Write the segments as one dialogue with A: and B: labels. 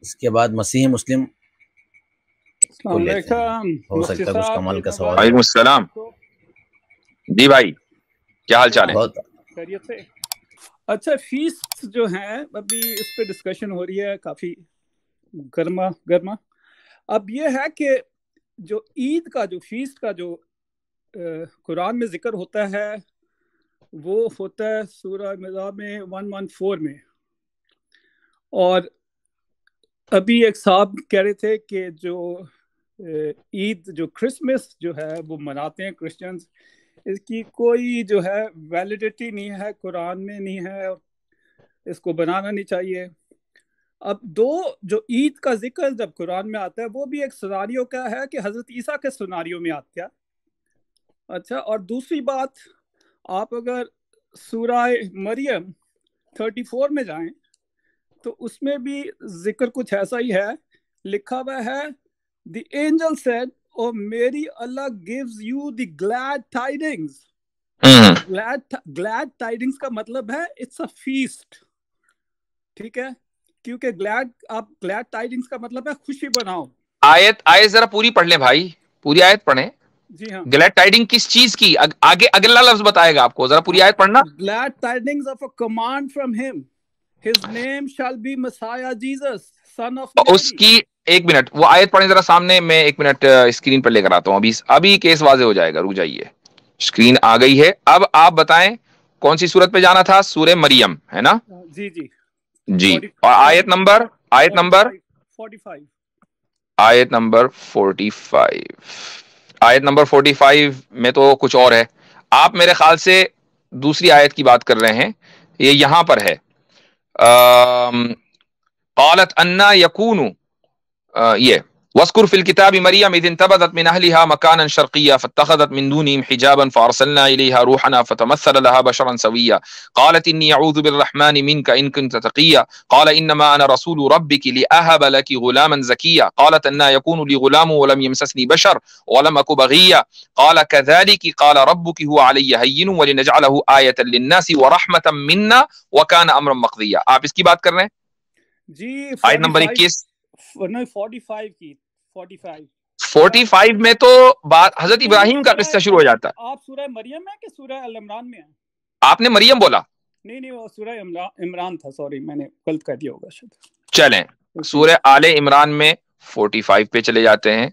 A: اس کے بعد مسیح مسلم کو
B: السلام
A: لیتے ہیں،
B: علیکم
A: ہو
B: مفتی
A: سکتا ہے کچھ
B: صاحب،
A: کمال کا سوال
C: وعلیکم
A: ہو۔
C: السلام جی بھائی، کیا حال چال ہے؟
A: بہت
B: خیریت سے؟ اچھا، فیسٹ جو ہیں ابھی اس پہ ڈسکشن ہو رہی ہے کافی گرما. اب یہ ہے کہ جو عید کا جو فیسٹ کا جو قرآن میں ذکر ہوتا ہے وہ ہوتا ہے سورہ مزاح میں 114 میں. اور ابھی ایک صاحب کہہ رہے تھے کہ جو عید جو کرسمس جو ہے وہ مناتے ہیں کرسچنز، اس کی کوئی جو ہے ویلیڈیٹی نہیں ہے، قرآن میں نہیں ہے، اس کو بنانا نہیں چاہیے. اب دو جو عید کا ذکر جب قرآن میں آتا ہے وہ بھی ایک سناریو کا ہے کہ حضرت عیسیٰ کے سناریو میں آتا ہے. اچھا، اور دوسری بات، آپ اگر سورہ مریم 34 میں جائیں تو اس میں بھی ذکر کچھ ایسا ہی ہے، لکھا ہوا ہے The angel said, "Oh Mary, Allah gives you the glad tidings." glad tidings کا مطلب ہے it's a feast. ٹھیک ہے، کیونکہ آپ glad tidings کا مطلب ہے خوشی بناؤ.
C: آیت ذرا پوری پڑھ لیں بھائی، پوری آیت پڑھیں.
B: جی ہاں،
C: گلیڈ ٹائڈنگ کس چیز کی؟ آگے اگلا لفظ بتائے گا آپ کو، ذرا پوری آیت پڑھنا.
B: glad tidings of a command from him. His name shall be Messiah Jesus, son of Mary.
C: اس کی ایک منٹ وہ آیت پڑھیں ذرا سامنے، میں ایک منٹ اسکرین پر لے کر آتا ہوں. ابھی کیس واضح ہو جائے گا، رک جائیے. اسکرین آ گئی ہے. اب آپ بتائیں کون سی سورت پہ جانا تھا؟ سورہ مریم ہے نا؟
B: جی جی
C: جی. اور آیت نمبر
B: 45.
C: آیت نمبر 45. آیت نمبر 45 میں تو کچھ اور ہے. آپ میرے خیال سے دوسری آیت کی بات کر رہے ہیں. یہ یہاں پر ہے قالت انا یکون، یہ واذکر فی الکتاب مریم اذ انتبذت من اہلها مکانا شرقیا فاتخذت من دونهم حجابا فارسلنا الیها روحنا فتمثل لها بشرا سویا قالت انی اعوذ بالرحمن منك ان كنت تقیا قال انما انا رسول ربك لاهب لك غلاما زکیا قالت انا یکون لی غلام ولم یمسسنی بشر ولم اک بغیا قال كذلك قال ربك هو علی هین ولنجعله آیة للناس ورحمة منا وكان امرا مقضیا. آپ اس کی بات کر رہے ہیں
B: جی
C: آیت نمبر 21.
B: 45 کی
C: 45 میں تو بات حضرت ابراہیم کا قصہ شروع ہو جاتا ہے.
B: آپ سورہ مریم میں کہ سورہ العمران میں ہیں؟
C: آپ نے مریم بولا؟
B: نہیں وہ سورہ عمران تھا، سوری میں نے غلط کہہ دیا ہوگا شاید.
C: چلیں سورہ آل عمران میں 45 پہ چلے جاتے ہیں.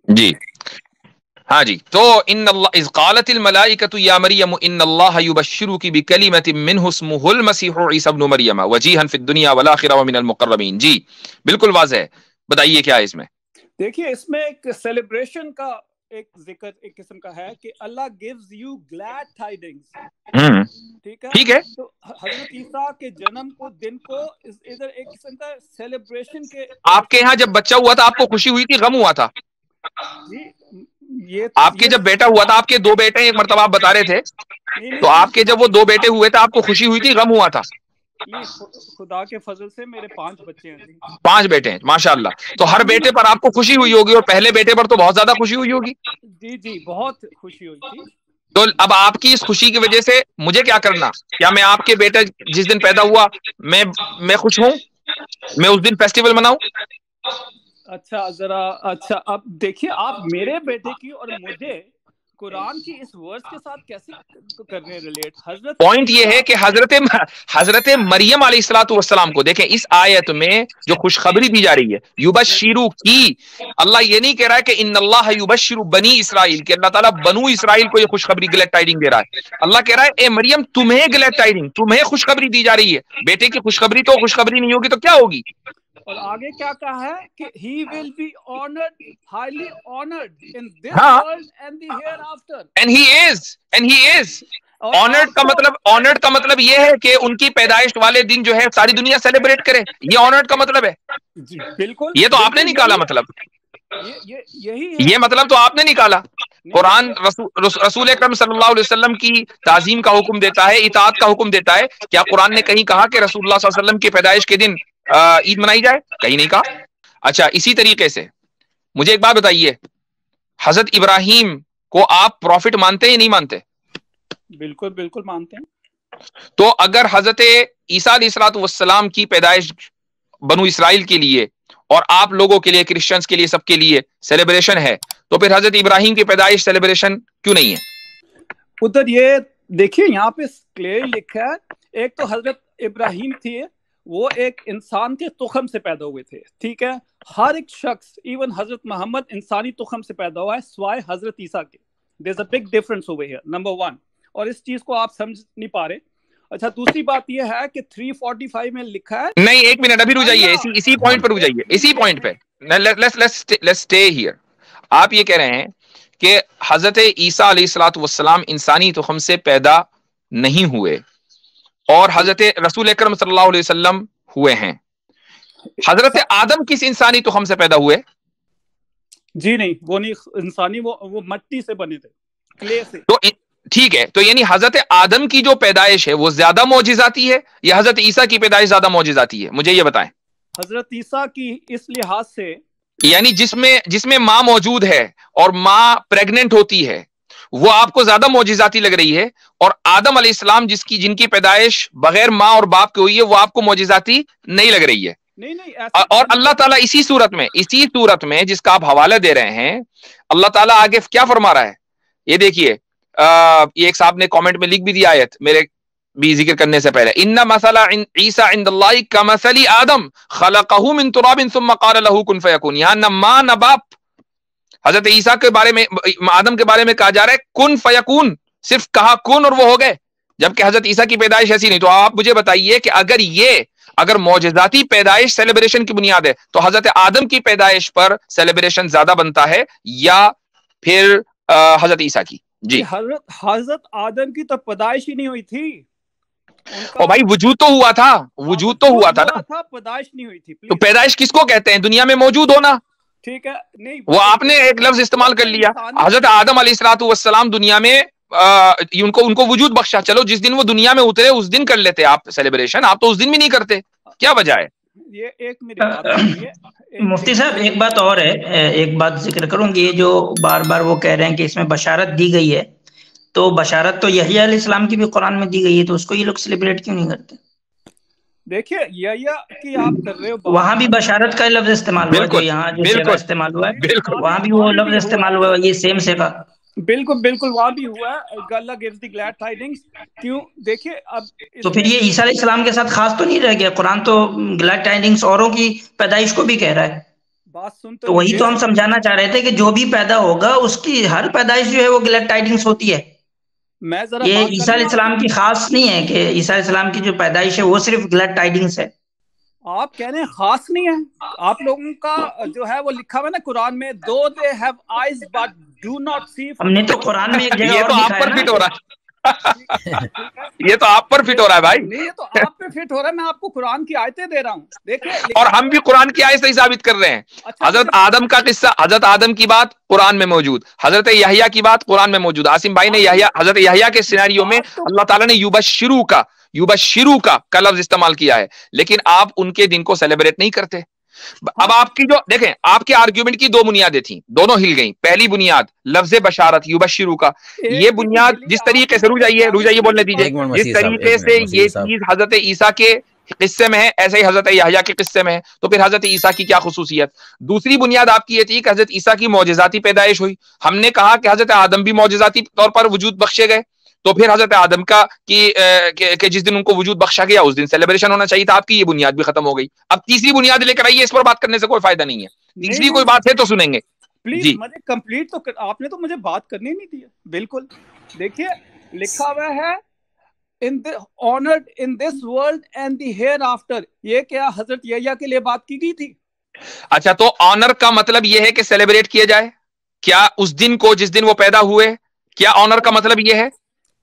C: جی ہاں جی. تو ان اللہ اذ قالت الملائکۃ یا مریم ان اللہ یبشرک بکلمۃ منہ اسمہ المسیح عیسی ابن مریم وجیہا فی الدنیا والآخرہ ومن المقربین. جی بالکل واضح ہے. بتائیے کیا ہے اس میں؟
B: دیکھیے اس میں ایک سیلیبریشن کا ایک ذکر ایک قسم کا ہے کہ اللہ gives you glad tidings. ٹھیک ہے، تو حضرت عیسیٰ کے جنم کو دن کو ادھر ایک قسم کا سیلیبریشن کے.
C: آپ کے ہاں جب بچہ ہوا تھا آپ کو خوشی ہوئی تھی، غم ہوا تھا؟
B: جی یہ
C: آپ کے جب بیٹا ہوا تھا، آپ کے 2 بیٹے ایک مرتبہ آپ بتا رہے تھے، تو آپ کے جب وہ 2 بیٹے ہوئے تھے آپ کو خوشی ہوئی تھی، غم ہوا تھا؟
B: خدا کے فضل سے میرے 5 بچے ہیں.
C: 5 بیٹے ہیں ماشاء اللہ. تو ہر بیٹے پر آپ کو خوشی ہوئی ہوگی، اور پہلے بیٹے پر تو بہت زیادہ خوشی ہوئی ہوگی.
B: جی بہت خوشی ہوئی تھی.
C: تو اب آپ کی اس خوشی کی وجہ سے مجھے کیا کرنا؟ کیا میں آپ کے بیٹا جس دن پیدا ہوا میں خوش ہوں، میں اس دن فیسٹیول مناؤں؟
B: اچھا اب دیکھیے آپ میرے بیٹے کی اور مجھے قرآن کی اس ورس کے ساتھ کیسے کر رہے ہیں ریلیٹ؟ حضرت
C: پوائنٹ یہ ہے کہ حضرت مریم علیہ الصلوۃ والسلام کو دیکھیں، اس آیت میں جو خوشخبری دی جا رہی ہے یبشرو کی، اللہ یہ نہیں کہہ رہا ہے کہ ان اللہ یبشر بنی اسرائیل، کہ اللہ تعالیٰ بنو اسرائیل کو یہ خوشخبری گلیڈ ٹائڈنگ دے رہا ہے. اللہ کہہ رہا ہے اے مریم تمہیں گلیڈ ٹائڈنگ، تمہیں خوشخبری دی جا رہی ہے. بیٹے کی خوشخبری تو خوشخبری نہیں ہوگی تو کیا ہوگی؟
B: اور آگے کیا کہا ہے کہ he will be honored, highly honored in this world and the hereafter.
C: And he is honored کا مطلب یہ ہے کہ ان کی پیدائش والے دن جو ہے ساری دنیا سیلیبریٹ کرے، یہ honored کا مطلب ہے.
B: جی بالکل،
C: یہ تو آپ نے نکالا مطلب،
B: یہی
C: یہ مطلب تو آپ نے نکالا. قرآن رسول اکرم صلی اللہ علیہ وسلم کی تعظیم کا حکم دیتا ہے، اطاعت کا حکم دیتا ہے. کیا قرآن نے کہیں کہا کہ رسول اللہ صلی اللہ علیہ وسلم کی پیدائش کے دن عید منائی جائے؟ کہیں نہیں کہا. اچھا اسی طریقے سے مجھے ایک بات بتائیے، حضرت ابراہیم کو آپ پروفٹ مانتے ہیں یا نہیں مانتے؟
B: بالکل بالکل مانتے ہیں.
C: تو اگر حضرت عیسیٰ علیہ الصلوۃ والسلام کی پیدائش بنو اسرائیل کے لیے اور آپ لوگوں کے لیے، کرسچنز کے لیے، سب کے لیے سیلیبریشن ہے، تو پھر حضرت ابراہیم کی پیدائش سیلیبریشن کیوں نہیں ہے؟
B: ادھر یہ دیکھیے یہاں پہ کلیئر لکھا ہے، ایک تو حضرت ابراہیم تھے، وہ ایک انسان کے تخم سے پیدا ہوئے تھے، ٹھیک ہے. ہر ایک شخص ایون حضرت محمد انسانی تخم سے پیدا ہوا ہے سوائے حضرت عیسیٰ کے. there's a big difference over here, number one. اور اس چیز کو آپ سمجھ نہیں پا رہے. اچھا دوسری بات یہ ہے کہ 345 میں لکھا ہے.
C: نہیں ایک منٹ ابھی رک جائیے، اسی پوائنٹ پر رک جائیے، اسی پوائنٹ پہ let's stay here. آپ یہ کہہ رہے ہیں کہ حضرت عیسیٰ علیہ الصلوۃ والسلام انسانی تخم سے پیدا نہیں ہوئے اور حضرت رسول اکرم صلی اللہ علیہ وسلم ہوئے ہیں. حضرت آدم کس انسانی تخم سے پیدا ہوئے؟
B: جی نہیں، وہ نہیں انسانی، وہ مٹی سے بنے تھے، کلے سے.
C: تو ٹھیک ہے، تو یعنی حضرت آدم کی جو پیدائش ہے وہ زیادہ معجزاتی ہے یا حضرت عیسیٰ کی پیدائش زیادہ معجزاتی ہے؟ مجھے یہ بتائیں.
B: حضرت عیسیٰ کی اس لحاظ سے،
C: یعنی جس میں ماں موجود ہے اور ماں پریگننٹ ہوتی ہے وہ آپ کو زیادہ معجزاتی لگ رہی ہے، اور آدم علیہ السلام جن کی پیدائش بغیر ماں اور باپ کے ہوئی ہے وہ آپ کو معجزاتی نہیں لگ رہی ہے.
B: نہیں
C: اور اللہ تعالیٰ اسی صورت میں جس کا آپ حوالہ دے رہے ہیں، اللہ تعالیٰ آگے کیا فرما رہا ہے؟ یہ دیکھیے، یہ ایک صاحب نے کامنٹ میں لکھ بھی دیا آیت میرے بھی ذکر کرنے سے پہلے، ان مثل عیسیٰ عند اللہ کمثل آدم خلقہ من تراب ثم قال له کن فیکون. یہاں نہ ماں نہ باپ، حضرت عیسیٰ کے بارے میں، آدم کے بارے میں کہا جا رہا ہے کن فیکون، صرف کہا کن اور وہ ہو گئے، جبکہ حضرت عیسیٰ کی پیدائش ایسی نہیں. تو آپ مجھے بتائیے کہ اگر معجزاتی پیدائش سیلیبریشن کی بنیاد ہے تو حضرت آدم کی پیدائش پر سیلیبریشن زیادہ بنتا ہے یا پھر حضرت عیسیٰ کی؟ جی
B: حضرت آدم کی تو پیدائش ہی نہیں ہوئی تھی.
C: اور بھائی وجود تو ہوا تھا، وجود تو ہوا تھا نا،
B: پیدائش نہیں ہوئی تھی.
C: تو پیدائش کس کو کہتے ہیں؟ دنیا میں موجود ہونا.
B: ٹھیک ہے، نہیں
C: وہ آپ نے ایک لفظ استعمال کر لیا. حضرت آدم علیہ الصلوۃ والسلام دنیا میں ان کو وجود بخشا. چلو جس دن وہ دنیا میں اترے اس دن کر لیتے آپ سیلیبریشن، آپ تو اس دن بھی نہیں کرتے، کیا وجہ ہے؟
B: یہ ایک میری بات ہے
D: مفتی صاحب، ایک بات اور ہے، ایک بات ذکر کروں گی. یہ جو بار بار وہ کہہ رہے ہیں کہ اس میں بشارت دی گئی ہے، تو بشارت تو یحییٰ علیہ السلام کی بھی قرآن میں دی گئی ہے، تو اس کو یہ لوگ سیلیبریٹ کیوں نہیں کرتے؟
B: دیکھیے یحییٰ کی آپ کر رہے ہو،
D: وہاں بھی بشارت کا لفظ استعمال ہوا، جو یہاں جو صیغہ استعمال ہوا ہے وہاں بھی وہ لفظ استعمال ہوا ہے، یہ سیم صیغہ.
B: بالکل بالکل وہاں بھی ہوا ہے، اللہ gives the glad tidings. کیوں؟ دیکھیے اب
D: تو پھر یہ عیسیٰ علیہ السلام کے ساتھ خاص تو نہیں رہ گیا؟ قرآن تو glad tidings اوروں کی پیدائش کو بھی کہہ رہا ہے.
B: بات سن
D: تو وہی تو ہم سمجھانا چاہ رہے تھے کہ جو بھی پیدا ہوگا اس کی ہر پیدائش جو ہے وہ glad tidings ہوتی ہے.
B: میں ذرا
D: یہ عیسیٰ علیہ السلام کی خاص نہیں ہے کہ عیسیٰ علیہ السلام کی جو پیدائش ہے وہ صرف glad tidings ہے.
B: آپ کہہ رہے ہیں خاص نہیں ہے، آپ لوگوں کا جو ہے وہ لکھا ہوا ہے نا قرآن میں، though they have eyes but do not see.
D: ہم نے تو قرآن میں ایک جگہ
C: یہ
D: اور
C: تو آپ
D: لکھا
C: پر
D: ہے
C: فٹ ہو
D: نا.
C: رہا ہے، یہ تو آپ پر فٹ ہو رہا ہے بھائی.
B: نہیں یہ تو آپ پہ فٹ ہو رہا ہے، میں آپ کو قرآن کی آیتیں دے رہا ہوں. دیکھیں
C: اور ہم بھی قرآن کی آیت سے ہی ثابت کر رہے ہیں. حضرت آدم کا قصہ، حضرت آدم کی بات قرآن میں موجود، حضرت یحییٰ کی بات قرآن میں موجود. عاصم بھائی نے حضرت یحییٰ کے سیناریو میں اللہ تعالیٰ نے یبشرو کا لفظ استعمال کیا ہے، لیکن آپ ان کے دن کو سیلیبریٹ نہیں کرتے. اب آپ کی جو دیکھیں، آپ کے آرگیومنٹ کی دو بنیادیں تھیں، دونوں ہل گئیں. پہلی بنیاد لفظ بشارت یبشرو کا، یہ بنیاد جس طریقے سے رک جائیے بولنے دیجیے، جس طریقے سے یہ چیز حضرت عیسیٰ کے قصے میں ہے ایسے ہی حضرت یحییٰ کے قصے میں ہے، تو پھر حضرت عیسیٰ کی کیا خصوصیت؟ دوسری بنیاد آپ کی یہ تھی کہ حضرت عیسیٰ کی معجزاتی پیدائش ہوئی. ہم نے کہا کہ حضرت آدم بھی معجزاتی طور پر وجود بخشے گئے، تو پھر حضرت آدم کا کہ جس دن ان کو وجود بخشا گیا اس دن سیلیبریشن ہونا چاہیے تھا. آپ کی یہ بنیاد بھی ختم ہو گئی. اب تیسری بنیاد لے کر آئیے، اس پر بات کرنے سے کوئی فائدہ نہیں ہے. تیسری کوئی بات ہے تو سنیں گے.
B: پلیز مجھے کمپلیٹ تو آپ نے تو مجھے بات کرنی نہیں دی. بالکل دیکھیے لکھا ہوا ہے honored in this world and the hereafter. یہ کیا حضرت یحییٰ کے لیے بات کی گئی تھی؟
C: اچھا، تو آنر کا مطلب یہ ہے کہ سیلیبریٹ کیا جائے کیا اس دن کو جس دن وہ پیدا ہوئے؟ کیا آنر کا مطلب یہ ہے؟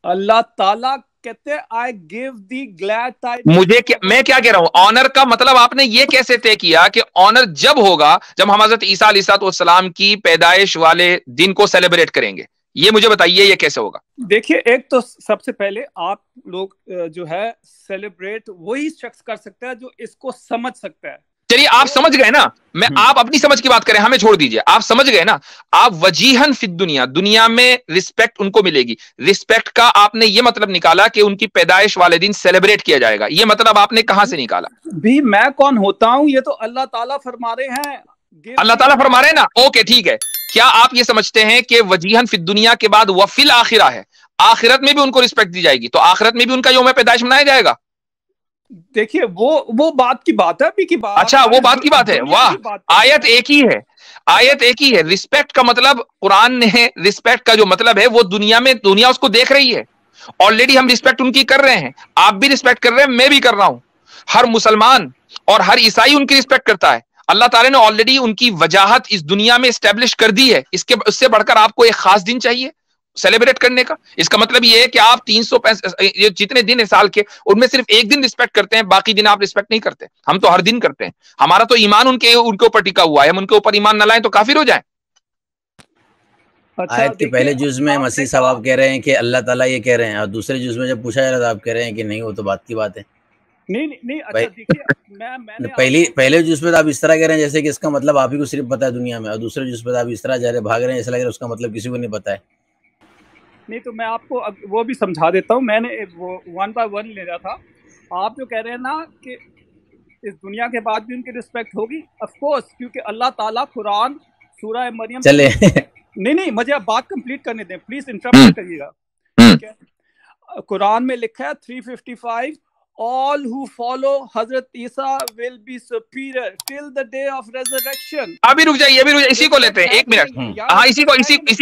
B: اللہ تعالیٰ کہتے ہیں I give the glad tidings.
C: میں کیا کہہ رہا ہوں؟ آنر کا مطلب آپ نے یہ کیسے طے کیا کہ آنر جب ہوگا جب ہم حضرت عیسیٰ علیہ السلام کی پیدائش والے دن کو سیلیبریٹ کریں گے؟ یہ مجھے بتائیے یہ کیسے ہوگا؟
B: دیکھیے ایک تو سب سے پہلے آپ لوگ جو ہے سیلیبریٹ وہی شخص کر سکتا ہے جو اس کو سمجھ سکتا ہے.
C: چلیے آپ سمجھ گئے نا, میں آپ اپنی سمجھ کی بات کریں, ہمیں چھوڑ دیجئے, آپ سمجھ گئے نا. آپ وجیہن فی الدنیا, دنیا میں رسپیکٹ ان کو ملے گی. رسپیکٹ کا آپ نے یہ مطلب نکالا کہ ان کی پیدائش والے دن سیلیبریٹ کیا جائے گا, یہ مطلب آپ نے کہاں سے نکالا؟
B: بھی میں کون ہوتا ہوں, یہ تو اللہ تعالیٰ فرما رہے ہیں.
C: اللہ تعالیٰ فرما رہے ہیں نا, اوکے ٹھیک ہے. کیا آپ یہ سمجھتے ہیں کہ وجیہن فی الدنیا کے بعد وفی الآخرہ ہے, آخرت میں بھی ان کو رسپیکٹ دی جائے گی, تو آخرت میں بھی ان کا یوم پیدائش منایا جائے گا؟
B: دیکھیے وہ بات کی بات ہے ابھی کی بات.
C: اچھا وہ بات کی بات ہے, واہ, آیت ایک ہی ہے, آیت ایک ہی ہے. رسپیکٹ کا مطلب قرآن نے, رسپیکٹ کا جو مطلب ہے وہ دنیا میں, دنیا اس کو دیکھ رہی ہے. آلریڈی ہم رسپیکٹ ان کی کر رہے ہیں, آپ بھی رسپیکٹ کر رہے ہیں, میں بھی کر رہا ہوں, ہر مسلمان اور ہر عیسائی ان کی رسپیکٹ کرتا ہے. اللہ تعالیٰ نے آلریڈی ان کی وجاہت اس دنیا میں اسٹیبلش کر دی ہے. اس سے بڑھ کر آپ کو ایک خاص دن چاہیے سیلیبریٹ کرنے کا؟ اس کا مطلب یہ ہے کہ آپ 365 جتنے دن ہیں سال کے, ان میں صرف ایک دن رسپیکٹ کرتے ہیں, باقی دن آپ رسپیکٹ نہیں کرتے. ہم تو ہر دن کرتے ہیں. ہمارا تو ایمان ان کے اوپر ٹکا ہوا ہے, ہم ان کے اوپر ایمان نہ لائیں تو کافر ہو جائیں.
A: آیت کے پہلے جز میں مسیح صاحب آپ کہہ رہے ہیں کہ اللہ تعالیٰ یہ کہہ رہے ہیں, اور دوسرے جز میں جب پوچھا جا رہا تھا آپ کہہ رہے ہیں کہ نہیں وہ تو بات کی بات ہے.
B: نہیں اچھا دیکھیے میں
A: پہلے جز پہ آپ اس طرح کہہ رہے ہیں جیسے کہ اس کا مطلب آپ ہی کو صرف پتا ہے دنیا میں, اور دوسرے جز پہ آپ اس طرح جا رہے بھاگ رہے ہیں, ایسا لگ رہا ہے اس کا مطلب کسی کو نہیں پتا ہے.
B: نہیں تو میں آپ کو وہ بھی سمجھا دیتا ہوں. میں نے وہ 1 by 1 لے رہا تھا. آپ جو کہہ رہے ہیں نا کہ اس دنیا کے بعد بھی ان کی رسپیکٹ ہوگی, آف کورس, کیونکہ اللہ تعالیٰ قرآن سورہ مریم
A: چلے
B: نہیں مجھے اب بات کمپلیٹ کرنے دیں پلیز, انٹرپٹ کریے گا. ٹھیک ہے, قرآن میں لکھا ہے 355 all who follow حضرت عیسیٰ will be superior till the day of resurrection.
C: ابھی رک جائیے, اسی کو لیتے ہیں, ایک منٹ, ہاں اسی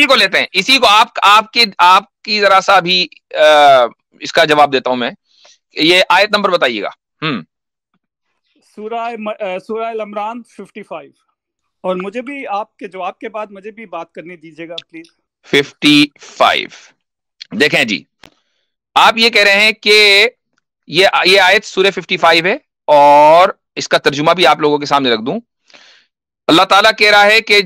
C: کو لیتے ہیں, اسی کو آپ کی ذرا سا بھی اس کا جواب دیتا ہوں میں. یہ آیت نمبر بتائیے گا.
B: سورہ العمران 55, اور مجھے بھی آپ کے جواب کے بعد مجھے بھی بات کرنے دیجیے گا پلیز.
C: 55 دیکھیں جی, آپ یہ کہہ رہے ہیں کہ یہ آیت سورہ 55 ہے, اور اس کا ترجمہ بھی آپ لوگوں کے سامنے رکھ دوں. اللہ تعالیٰ کہہ رہا ہے کہ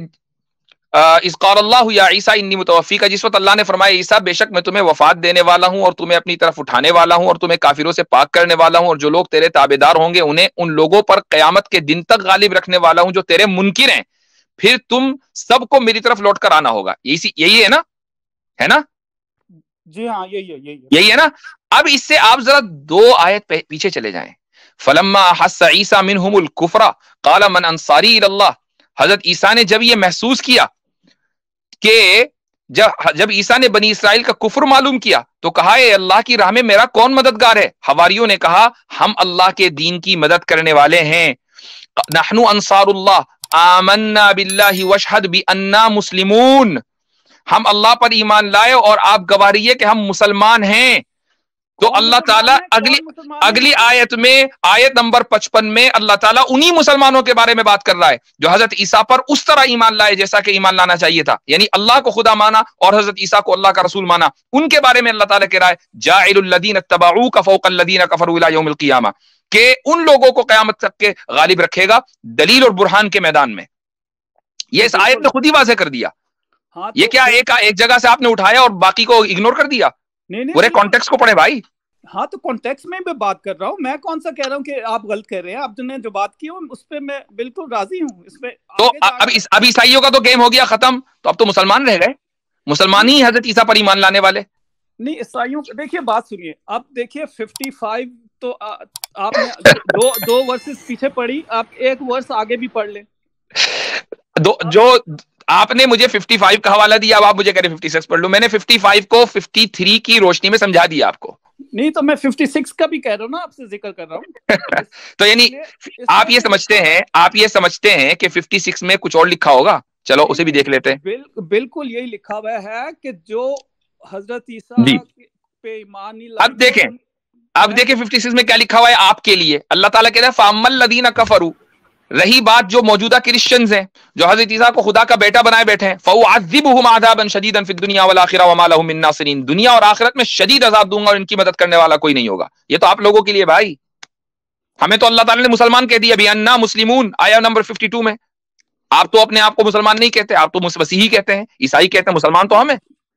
C: اذ قال اللہ یا عیسیٰ انی متوفیک, جس وقت اللہ نے فرمایا عیسیٰ بے شک میں تمہیں وفات دینے والا ہوں اور تمہیں اپنی طرف اٹھانے والا ہوں اور تمہیں کافروں سے پاک کرنے والا ہوں, اور جو لوگ تیرے تابعدار ہوں گے انہیں ان لوگوں پر قیامت کے دن تک غالب رکھنے والا ہوں جو تیرے منکر ہیں, پھر تم سب کو میری طرف لوٹ کر آنا ہوگا. یہی ہے نا؟
B: جی ہاں یہی
C: ہے نا. اب اس سے آپ ذرا 2 آیت پیچھے چلے جائیں. فلما احس عیسیٰ منہم الکفر قال من انصاری الی اللہ, حضرت عیسیٰ نے جب یہ محسوس کیا کہ جب عیسیٰ نے بنی اسرائیل کا کفر معلوم کیا تو کہا اے اللہ کی راہ میں میرا کون مددگار ہے؟ حواریوں نے کہا ہم اللہ کے دین کی مدد کرنے والے ہیں. نحن انصار اللہ آمنا باللہ واشہد بأننا مسلمون, ہم اللہ پر ایمان لائے اور آپ گواہ رہیے کہ ہم مسلمان ہیں. تو اللہ تعالیٰ اگلی آیت میں, آیت نمبر 55 میں اللہ تعالیٰ انہی مسلمانوں کے بارے میں بات کر رہا ہے جو حضرت عیسیٰ پر اس طرح ایمان لائے جیسا کہ ایمان لانا چاہیے تھا, یعنی اللہ کو خدا مانا اور حضرت عیسیٰ کو اللہ کا رسول مانا. ان کے بارے میں اللہ تعالیٰ کہہ رہا ہے جاعل الذین اتبعوک فوق الذین کفروا الی یوم القیامہ, کہ ان لوگوں کو قیامت تک کے غالب رکھے گا دلیل اور برہان کے میدان میں. یہ اس آیت نے خود ہی واضح کر دیا. یہ کیا ایک جگہ سے آپ نے اٹھایا اور باقی کو اگنور کر دیا؟ پورے کانٹیکسٹ کو پڑھے بھائی.
B: ہاں تو کانٹیکسٹ میں بات کر رہا ہوں, میں کون سا کہہ رہا ہوں کہ آپ غلط کہہ رہے ہیں. آپ نے جو بات کی اس پہ میں بالکل راضی ہوں. اس پہ
C: تو اب عیسائیوں کا تو گیم ہو گیا ختم, تو اب تو مسلمان رہ گئے, مسلمان ہی حضرت عیسیٰ پر ایمان لانے والے.
B: نہیں عیسائیوں دیکھیے بات سنیے, اب دیکھیے 55 تو آپ نے 2 ورسز پیچھے پڑھی, آپ ایک ورس آگے بھی پڑھ لیں.
C: جو آپ نے مجھے 55 کا حوالہ دیا, اب آپ مجھے کہہ رہے 56 پڑھ لو. میں نے 55 کو 53 کی روشنی میں سمجھا دیا آپ کو.
B: نہیں تو میں 56 کا بھی کہہ رہا ہوں نا, آپ سے ذکر کر رہا ہوں.
C: تو یعنی آپ یہ سمجھتے ہیں کہ 56 میں کچھ اور لکھا ہوگا, چلو اسے بھی دیکھ لیتے ہیں.
B: بالکل یہی لکھا ہوا ہے کہ جو حضرت عیسیٰ پہ ایمان نہیں لائے.
C: اب دیکھیں 56 میں کیا لکھا ہوا ہے آپ کے لیے. اللہ تعالیٰ کہتا ہے فَأَمَّا الَّذِينَ كَفَرُوا, رہی بات جو موجودہ کرسچنز ہیں جو حضرت عیسیٰ کو خدا کا بیٹا بنائے بیٹھے ہیں, فَأُعَذِّبُهُمْ عَذَابًا شَدِيدًا فِي الدُّنْيَا وَالْآخِرَةِ وَمَا لَهُم مِّن نَّاصِرِينَ, دنیا اور آخرت میں شدید عذاب دوں گا اور ان کی مدد کرنے والا کوئی نہیں ہوگا. یہ تو آپ لوگوں کے لیے بھائی, ہمیں تو اللہ تعالیٰ نے مسلمان کہہ دیا بِأَنَّا مُسْلِمُونَ, آیا نمبر 52 میں. آپ تو اپنے آپ کو مسلمان نہیں کہتے, آپ تو مسیحی کہتے ہیں, عیسائی کہتے ہیں, مسلمان تو ہم ہیں.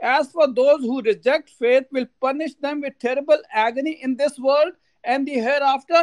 B: as for those who reject faith will punish them with terrible agony in this world and the hereafter,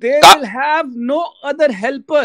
B: they will have no other helper,